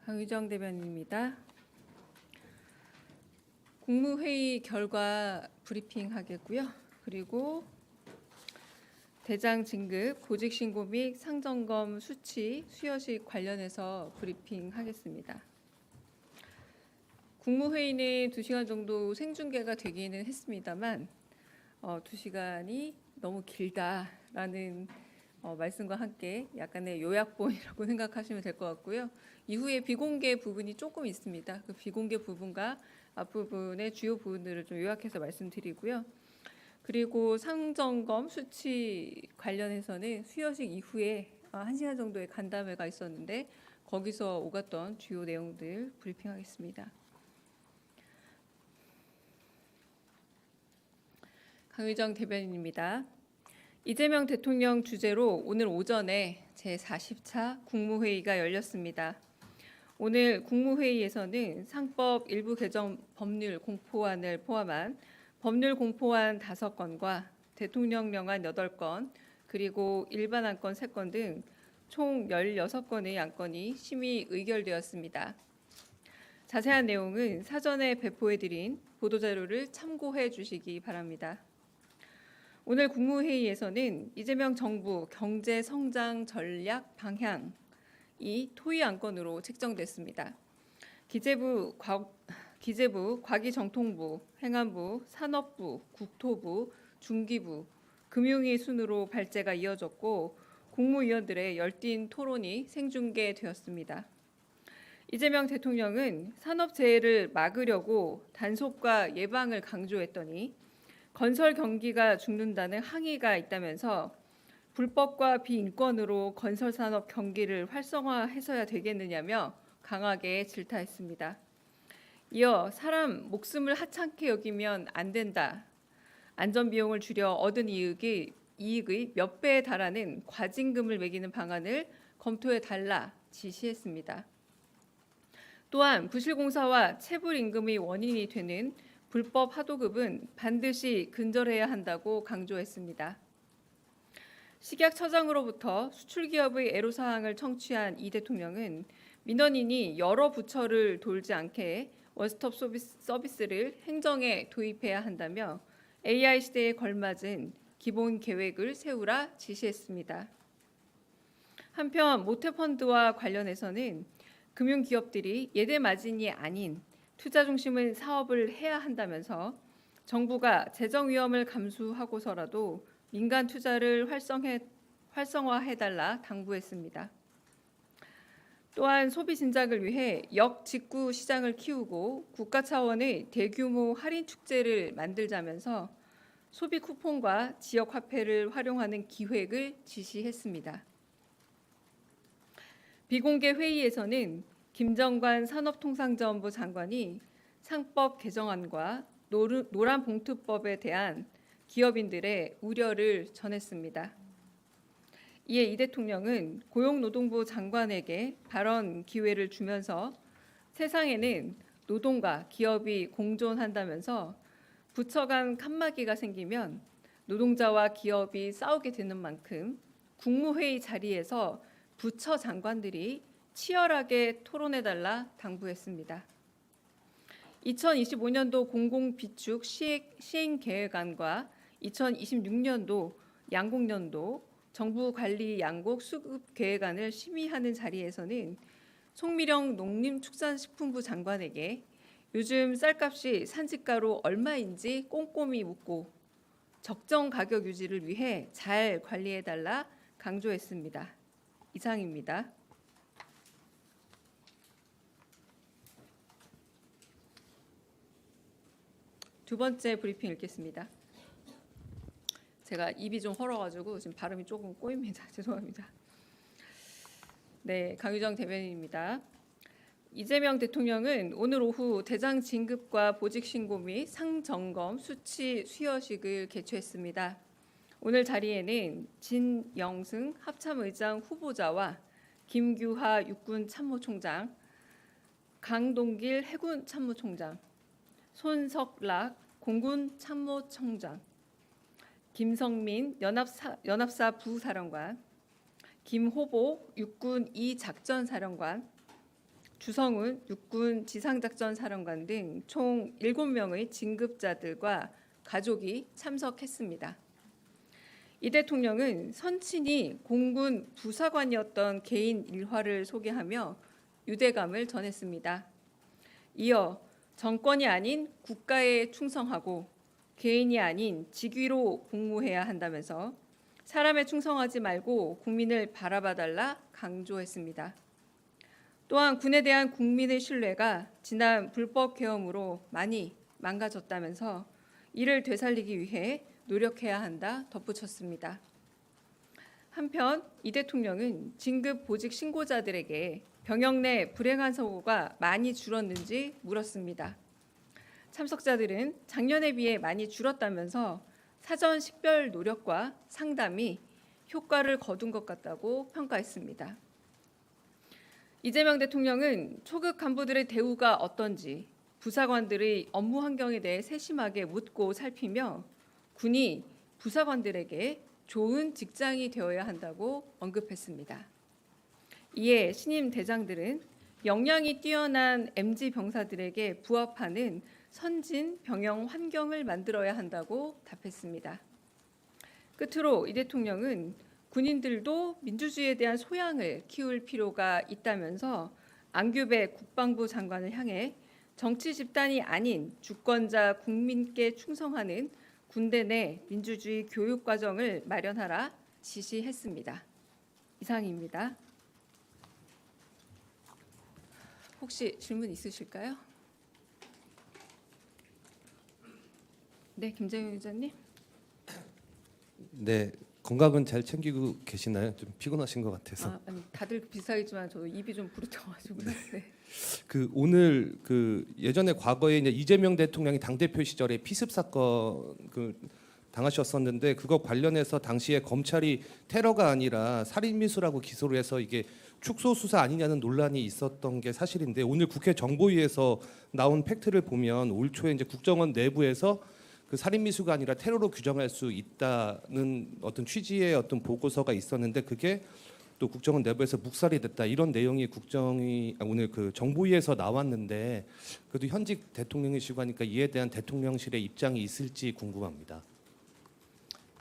강유정 대변인입니다. 국무회의 결과 브리핑 하겠고요. 그리고 대장 진급, 보직 신고 및 상점검 수치, 수여식 관련해서 브리핑 하겠습니다. 국무회의는 2시간 정도 생중계가 되기는 했습니다만 2시간이 너무 길다라는 말씀과 함께 약간의 요약본이라고 생각하시면 될 것 같고요. 이후에 비공개 부분이 조금 있습니다. 그 비공개 부분과 앞부분의 주요 부분들을 좀 요약해서 말씀드리고요. 그리고 상점검 수치 관련해서는 수여식 이후에 1시간 정도의 간담회가 있었는데 거기서 오갔던 주요 내용들 브리핑하겠습니다. 강유정 대변인입니다. 이재명 대통령 주재로 오늘 오전에 제40차 국무회의가 열렸습니다. 오늘 국무회의에서는 상법 일부 개정 법률 공포안을 포함한 법률 공포안 5건과 대통령령안 8건, 그리고 일반 안건 3건 등 총 16건의 안건이 심의 의결되었습니다. 자세한 내용은 사전에 배포해드린 보도자료를 참고해 주시기 바랍니다. 오늘 국무회의에서는 이재명 정부 경제성장 전략 방향이 토의 안건으로 책정됐습니다. 기재부, 과기정통부, 행안부, 산업부, 국토부, 중기부, 금융위 순으로 발제가 이어졌고 국무위원들의 열띤 토론이 생중계되었습니다. 이재명 대통령은 산업재해를 막으려고 단속과 예방을 강조했더니 건설 경기가 죽는다는 항의가 있다면서 불법과 비인권으로 건설산업 경기를 활성화해서야 되겠느냐며 강하게 질타했습니다. 이어 사람 목숨을 하찮게 여기면 안 된다. 안전비용을 줄여 얻은 이익의 몇 배에 달하는 과징금을 매기는 방안을 검토해달라 지시했습니다. 또한 부실공사와 체불임금이 원인이 되는 불법 하도급은 반드시 근절해야 한다고 강조했습니다. 식약처장으로부터 수출기업의 애로사항을 청취한 이 대통령은 민원인이 여러 부처를 돌지 않게 원스톱 서비스를 행정에 도입해야 한다며 AI 시대에 걸맞은 기본 계획을 세우라 지시했습니다. 한편 모태펀드와 관련해서는 금융기업들이 예대 마진이 아닌 투자 중심의 사업을 해야 한다면서 정부가 재정 위험을 감수하고서라도 민간 투자를 활성화해달라 당부했습니다. 또한 소비 진작을 위해 역직구 시장을 키우고 국가 차원의 대규모 할인 축제를 만들자면서 소비 쿠폰과 지역 화폐를 활용하는 기획을 지시했습니다. 비공개 회의에서는 김정관 산업통상자원부 장관이 상법 개정안과 노란봉투법에 대한 기업인들의 우려를 전했습니다. 이에 이 대통령은 고용노동부 장관에게 발언 기회를 주면서 세상에는 노동과 기업이 공존한다면서 부처 간 칸막이가 생기면 노동자와 기업이 싸우게 되는 만큼 국무회의 자리에서 부처 장관들이 치열하게 토론해달라 당부했습니다. 2025년도 공공비축 시행계획안과 2026년도 양곡연도 정부관리 양곡 수급계획안을 심의하는 자리에서는 송미령 농림축산식품부 장관에게 요즘 쌀값이 산지가로 얼마인지 꼼꼼히 묻고 적정 가격 유지를 위해 잘 관리해달라 강조했습니다. 이상입니다. 두 번째 브리핑 읽겠습니다. 제가 입이 좀 헐어가지고 지금 발음이 조금 꼬입니다. 죄송합니다. 네, 강유정 대변인입니다. 이재명 대통령은 오늘 오후 대장 진급과 보직 신고 및 상점검 수치 수여식을 개최했습니다. 오늘 자리에는 진영승 합참의장 후보자와 김규하 육군 참모총장, 강동길 해군 참모총장, 손석락 공군 참모총장, 김성민 연합사 부사령관, 김호복 육군 2작전사령관, 주성훈 육군 지상작전 사령관 등 총 7명의 진급자들과 가족이 참석했습니다. 이 대통령은 선친이 공군 부사관이었던 개인 일화를 소개하며 유대감을 전했습니다. 이어 정권이 아닌 국가에 충성하고 개인이 아닌 직위로 복무해야 한다면서 사람에 충성하지 말고 국민을 바라봐달라 강조했습니다. 또한 군에 대한 국민의 신뢰가 지난 불법 계엄으로 많이 망가졌다면서 이를 되살리기 위해 노력해야 한다 덧붙였습니다. 한편 이 대통령은 진급 보직 신고자들에게 병역 내 불행한 사고가 많이 줄었는지 물었습니다. 참석자들은 작년에 비해 많이 줄었다면서 사전 식별 노력과 상담이 효과를 거둔 것 같다고 평가했습니다. 이재명 대통령은 초급 간부들의 대우가 어떤지 부사관들의 업무 환경에 대해 세심하게 묻고 살피며 군이 부사관들에게 좋은 직장이 되어야 한다고 언급했습니다. 이에 신임 대장들은 역량이 뛰어난 MZ 병사들에게 부합하는 선진 병영 환경을 만들어야 한다고 답했습니다. 끝으로 이 대통령은 군인들도 민주주의에 대한 소양을 키울 필요가 있다면서 안규배 국방부 장관을 향해 정치 집단이 아닌 주권자 국민께 충성하는 군대 내 민주주의 교육 과정을 마련하라 지시했습니다. 이상입니다. 혹시 질문 있으실까요? 네, 김재용 기자님. 네, 건강은 잘 챙기고 계시나요? 좀 피곤하신 것 같아서. 아니, 다들 비슷하겠지만 저도 입이 좀 부르터가지고. 네. 오늘 예전에 과거에 이제 이재명 대통령이 당 대표 시절에 피습 사건 당하셨었는데 그거 관련해서 당시에 검찰이 테러가 아니라 살인미수라고 기소를 해서 이게 축소 수사 아니냐는 논란이 있었던 게 사실인데 오늘 국회 정보위에서 나온 팩트를 보면 올 초에 이제 국정원 내부에서 그 살인미수가 아니라 테러로 규정할 수 있다는 어떤 취지의 어떤 보고서가 있었는데 그게 또 국정원 내부에서 묵살이 됐다 이런 내용이 오늘 그 정보위에서 나왔는데 그래도 현직 대통령이시고 하니까 이에 대한 대통령실의 입장이 있을지 궁금합니다.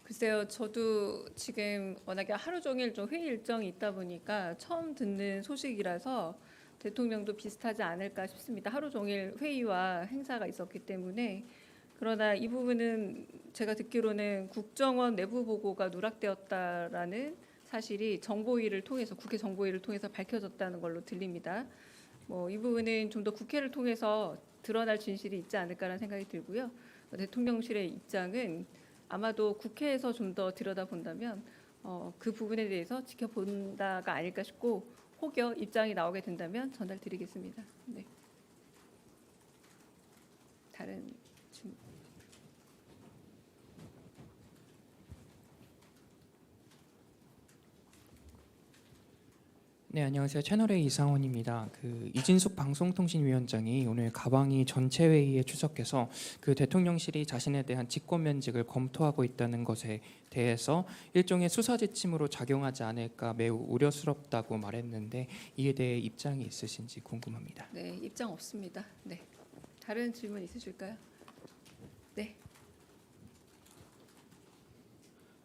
글쎄요, 저도 지금 워낙에 하루 종일 좀 회의 일정이 있다 보니까 처음 듣는 소식이라서 대통령도 비슷하지 않을까 싶습니다. 하루 종일 회의와 행사가 있었기 때문에. 그러나 이 부분은 제가 듣기로는 국정원 내부 보고가 누락되었다라는 사실이 정보위를 통해서 국회 정보위를 통해서 밝혀졌다는 걸로 들립니다. 이 부분은 좀 더 국회를 통해서 드러날 진실이 있지 않을까라는 생각이 들고요. 대통령실의 입장은 아마도 국회에서 좀 더 들여다본다면 그 부분에 대해서 지켜본다가 아닐까 싶고 혹여 입장이 나오게 된다면 전달드리겠습니다. 네. 다른 질문. 네, 안녕하세요. 채널A 이상원입니다. 이진숙 방송통신위원장이 오늘 가방위 전체 회의에 출석해서 대통령실이 자신에 대한 직권면직을 검토하고 있다는 것에 대해서 일종의 수사 지침으로 작용하지 않을까 매우 우려스럽다고 말했는데 이에 대해 입장이 있으신지 궁금합니다. 네, 입장 없습니다. 네. 다른 질문 있으실까요? 네.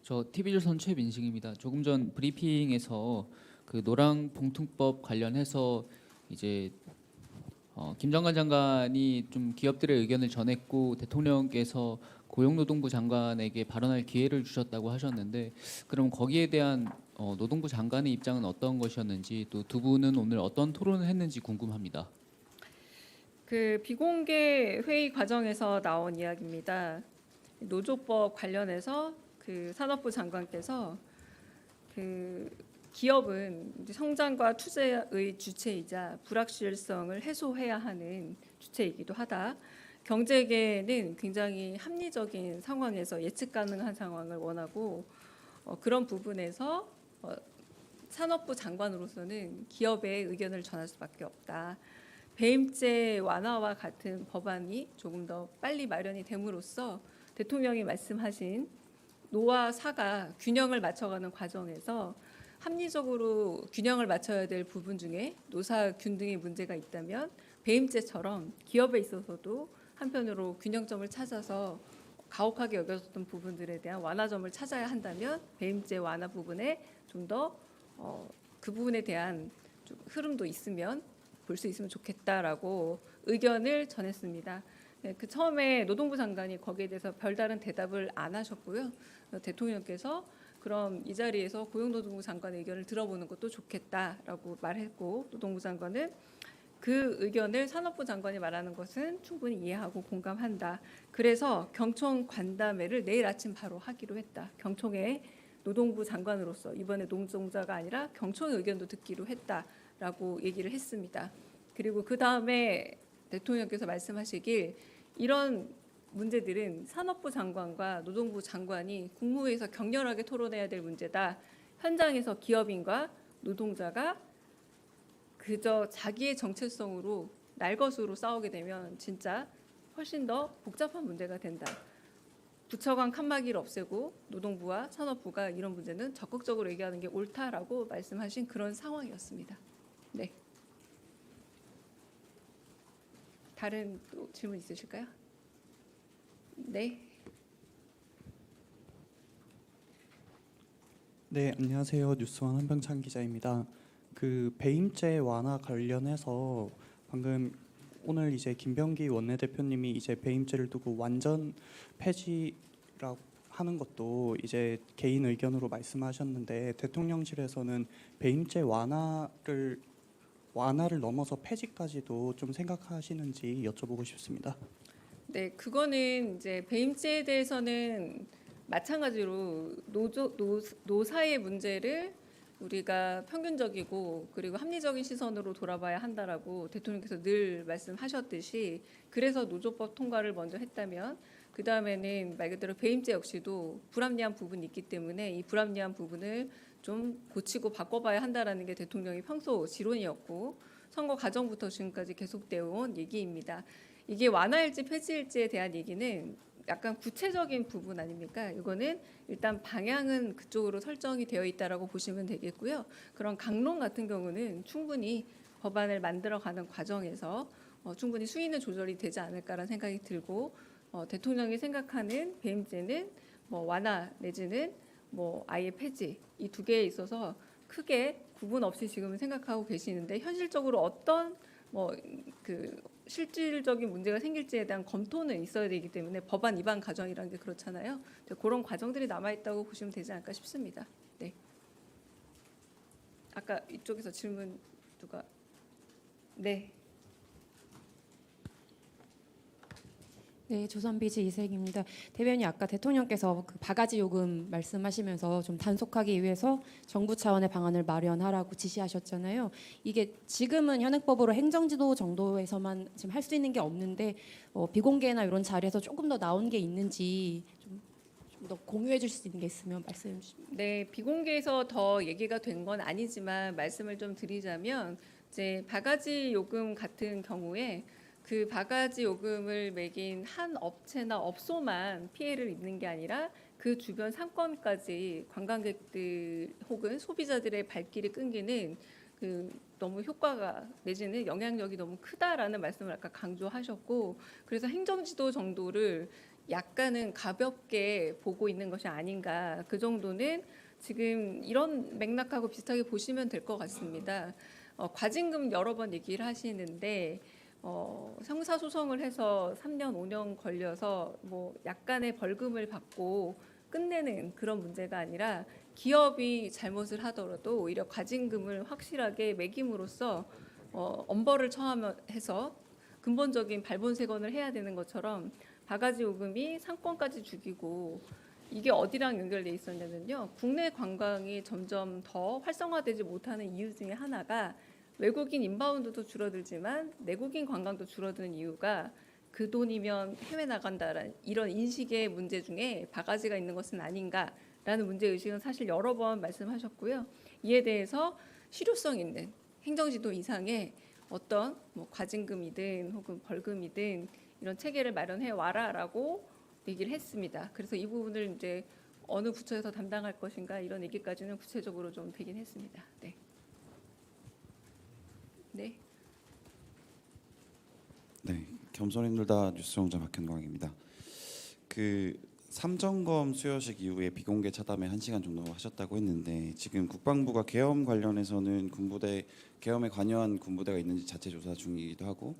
저 TV조선 최민식입니다. 조금 전 브리핑에서 노랑봉투법 관련해서 이제 김정관 장관이 좀 기업들의 의견을 전했고 대통령께서 고용노동부 장관에게 발언할 기회를 주셨다고 하셨는데 그럼 거기에 대한 노동부 장관의 입장은 어떤 것이었는지 또 두 분은 오늘 어떤 토론을 했는지 궁금합니다. 비공개 회의 과정에서 나온 이야기입니다. 노조법 관련해서 산업부 장관께서 기업은 성장과 투자의 주체이자 불확실성을 해소해야 하는 주체이기도 하다. 경제계는 굉장히 합리적인 상황에서 예측 가능한 상황을 원하고 그런 부분에서 산업부 장관으로서는 기업의 의견을 전할 수밖에 없다. 배임죄 완화와 같은 법안이 조금 더 빨리 마련이 됨으로써 대통령이 말씀하신 노와 사가 균형을 맞춰가는 과정에서 합리적으로 균형을 맞춰야 될 부분 중에 노사 균등의 문제가 있다면 배임죄처럼 기업에 있어서도 한편으로 균형점을 찾아서 가혹하게 여겨졌던 부분들에 대한 완화점을 찾아야 한다면 배임죄 완화 부분에 좀 더 그 부분에 대한 좀 흐름도 있으면 볼 수 있으면 좋겠다라고 의견을 전했습니다. 네, 그 처음에 노동부 장관이 거기에 대해서 별다른 대답을 안 하셨고요. 대통령께서 그럼 이 자리에서 고용노동부 장관의 의견을 들어보는 것도 좋겠다라고 말했고, 노동부 장관은 그 의견을 산업부 장관이 말하는 것은 충분히 이해하고 공감한다. 그래서 경총 관담회를 내일 아침 바로 하기로 했다. 경총의 노동부 장관으로서 이번에 노동자가 아니라 경총의 의견도 듣기로 했다라고 얘기를 했습니다. 그리고 그 다음에 대통령께서 말씀하시길 이런 문제들은 산업부 장관과 노동부 장관이 국무회의에서 격렬하게 토론해야 될 문제다. 현장에서 기업인과 노동자가 그저 자기의 정체성으로 날것으로 싸우게 되면 진짜 훨씬 더 복잡한 문제가 된다. 부처 간 칸막이를 없애고 노동부와 산업부가 이런 문제는 적극적으로 얘기하는 게 옳다라고 말씀하신 그런 상황이었습니다. 네. 다른 또 질문 있으실까요? 네. 네, 안녕하세요. 뉴스원 한병찬 기자입니다. 그 배임죄 완화 관련해서 방금 오늘 이제 김병기 원내대표님이 이제 배임죄를 두고 완전 폐지라고 하는 것도 이제 개인 의견으로 말씀하셨는데 대통령실에서는 배임죄 완화를 넘어서 폐지까지도 좀 생각하시는지 여쭤보고 싶습니다. 네, 그거는 이제 배임죄에 대해서는 마찬가지로 노사의 문제를 우리가 평균적이고 그리고 합리적인 시선으로 돌아봐야 한다라고 대통령께서 늘 말씀하셨듯이, 그래서 노조법 통과를 먼저 했다면 그 다음에는 말 그대로 배임죄 역시도 불합리한 부분이 있기 때문에 이 불합리한 부분을 좀 고치고 바꿔봐야 한다라는 게 대통령의 평소 지론이었고 선거 과정부터 지금까지 계속되어 온 얘기입니다. 이게 완화일지 폐지일지에 대한 얘기는 약간 구체적인 부분 아닙니까? 이거는 일단 방향은 그쪽으로 설정이 되어 있다라고 보시면 되겠고요. 그런 강론 같은 경우는 충분히 법안을 만들어가는 과정에서 충분히 수위는 조절이 되지 않을까라는 생각이 들고, 대통령이 생각하는 배임죄는 뭐 완화 내지는 뭐 아예 폐지, 이 두 개에 있어서 크게 구분 없이 지금은 생각하고 계시는데, 현실적으로 어떤 그 실질적인 문제가 생길지에 대한 검토는 있어야 되기 때문에 법안 위반 과정이라는 게 그렇잖아요. 그런 과정들이 남아 있다고 보시면 되지 않을까 싶습니다. 네. 아까 이쪽에서 질문 누가? 네. 네, 조선비즈 이색입니다. 대변인 아까 대통령께서 그 바가지 요금 말씀하시면서 좀 단속하기 위해서 정부 차원의 방안을 마련하라고 지시하셨잖아요. 이게 지금은 현행법으로 행정지도 정도에서만 지금 할 수 있는 게 없는데 비공개나 이런 자리에서 조금 더 나온 게 있는지 좀 더 공유해 주실 수 있는 게 있으면 말씀해 주시면. 네, 비공개에서 더 얘기가 된 건 아니지만 말씀을 좀 드리자면, 이제 바가지 요금 같은 경우에 그 바가지 요금을 매긴 한 업체나 업소만 피해를 입는 게 아니라 그 주변 상권까지 관광객들 혹은 소비자들의 발길이 끊기는 그 너무 효과가 내지는 영향력이 너무 크다라는 말씀을 아까 강조하셨고, 그래서 행정지도 정도를 약간은 가볍게 보고 있는 것이 아닌가, 그 정도는 지금 이런 맥락하고 비슷하게 보시면 될 것 같습니다. 과징금 여러 번 얘기를 하시는데 형사소송을 해서 3년 5년 걸려서 뭐 약간의 벌금을 받고 끝내는 그런 문제가 아니라, 기업이 잘못을 하더라도 오히려 과징금을 확실하게 매김으로써 엄벌을 처함해서 근본적인 발본색원을 해야 되는 것처럼 바가지 요금이 상권까지 죽이고, 이게 어디랑 연결돼 있었냐면요, 국내 관광이 점점 더 활성화되지 못하는 이유 중에 하나가 외국인 인바운드도 줄어들지만 내국인 관광도 줄어드는 이유가 그 돈이면 해외 나간다라는 이런 인식의 문제 중에 바가지가 있는 것은 아닌가라는 문제의식은 사실 여러 번 말씀하셨고요. 이에 대해서 실효성 있는 행정지도 이상의 어떤 뭐 과징금이든 혹은 벌금이든 이런 체계를 마련해 와라라고 얘기를 했습니다. 그래서 이 부분을 이제 어느 부처에서 담당할 것인가 이런 얘기까지는 구체적으로 좀 되긴 했습니다. 네. 네. 네, 겸손 힘들다 뉴스공장 박현광입니다. 그 삼점검 수여식 이후에 비공개 차담회 1시간 정도 하셨다고 했는데 지금 국방부가 계엄 관련해서는 군부대 계엄에 관여한 군부대가 있는지 자체 조사 중이기도 하고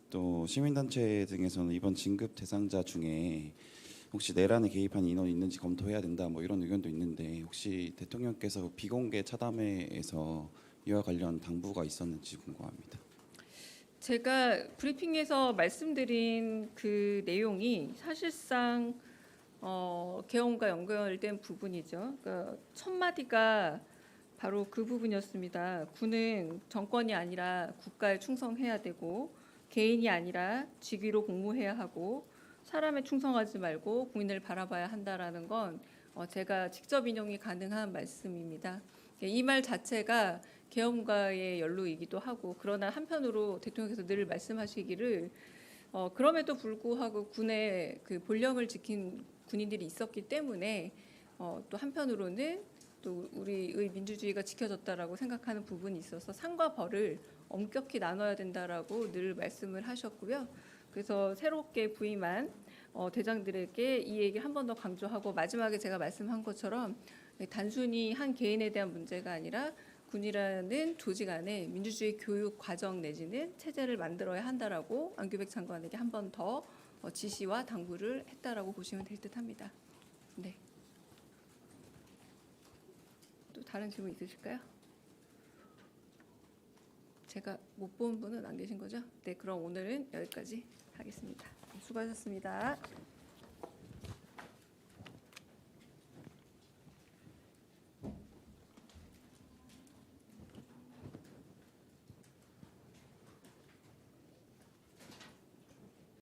또 시민단체 등에서는 이번 진급 대상자 중에 혹시 내란에 개입한 인원이 있는지 검토해야 된다 뭐 이런 의견도 있는데 혹시 대통령께서 비공개 차담회에서 이와 관련 당부가 있었는지 궁금합니다. 제가 브리핑에서 말씀드린 그 내용이 사실상 계엄과 연결된 부분이죠. 그러니까 첫 마디가 바로 그 부분이었습니다. 군은 정권이 아니라 국가에 충성해야 되고 개인이 아니라 직위로 공무해야 하고 사람에 충성하지 말고 국민을 바라봐야 한다라는 건 제가 직접 인용이 가능한 말씀입니다. 이 말 자체가 계엄과의 연루이기도 하고 그러나 한편으로 대통령께서 늘 말씀하시기를 그럼에도 불구하고 군의 그 본령을 지킨 군인들이 있었기 때문에 또 한편으로는 또 우리의 민주주의가 지켜졌다라고 생각하는 부분이 있어서 상과 벌을 엄격히 나눠야 된다라고 늘 말씀을 하셨고요. 그래서 새롭게 부임한 대장들에게 이 얘기 한 번 더 강조하고 마지막에 제가 말씀한 것처럼 단순히 한 개인에 대한 문제가 아니라 군이라는 조직 안에 민주주의 교육 과정 내지는 체제를 만들어야 한다라고 안규백 장관에게 한 번 더 지시와 당부를 했다라고 보시면 될 듯합니다. 네. 또 다른 질문 있으실까요? 제가 못 본 분은 안 계신 거죠? 네, 그럼 오늘은 여기까지 하겠습니다. 수고하셨습니다.